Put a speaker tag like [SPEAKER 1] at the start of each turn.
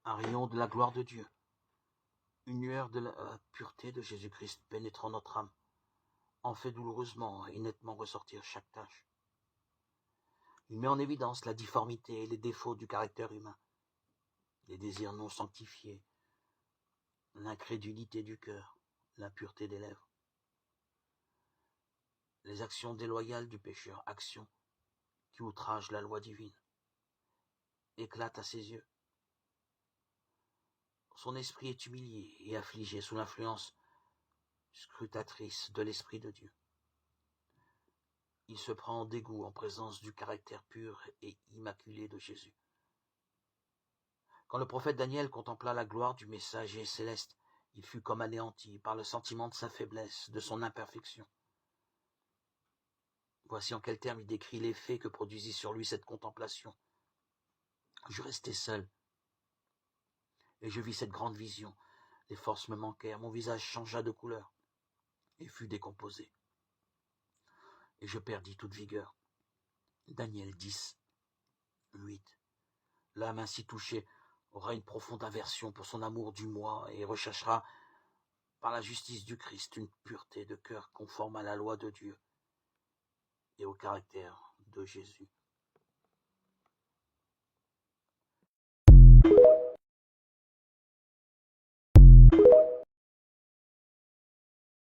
[SPEAKER 1] un rayon de la gloire de Dieu, une lueur de la pureté de Jésus-Christ pénétrant notre âme, en fait douloureusement et nettement ressortir chaque tâche. Il met en évidence la difformité et les défauts du caractère humain, les désirs non sanctifiés, l'incrédulité du cœur, l'impureté des lèvres, les actions déloyales du pécheur, actions qui outragent la loi divine, éclatent à ses yeux. Son esprit est humilié et affligé sous l'influence scrutatrice de l'Esprit de Dieu. Il se prend en dégoût en présence du caractère pur et immaculé de Jésus. Quand le prophète Daniel contempla la gloire du messager céleste, il fut comme anéanti par le sentiment de sa faiblesse, de son imperfection. Voici en quels termes il décrit l'effet que produisit sur lui cette contemplation. Je restai seul, et je vis cette grande vision. Les forces me manquèrent, mon visage changea de couleur, et fut décomposé. Et je perdis toute vigueur. Daniel 10, 8. L'âme ainsi touchée aura une profonde aversion pour son amour du moi et recherchera par la justice du Christ une pureté de cœur conforme à la loi de Dieu et au caractère de Jésus.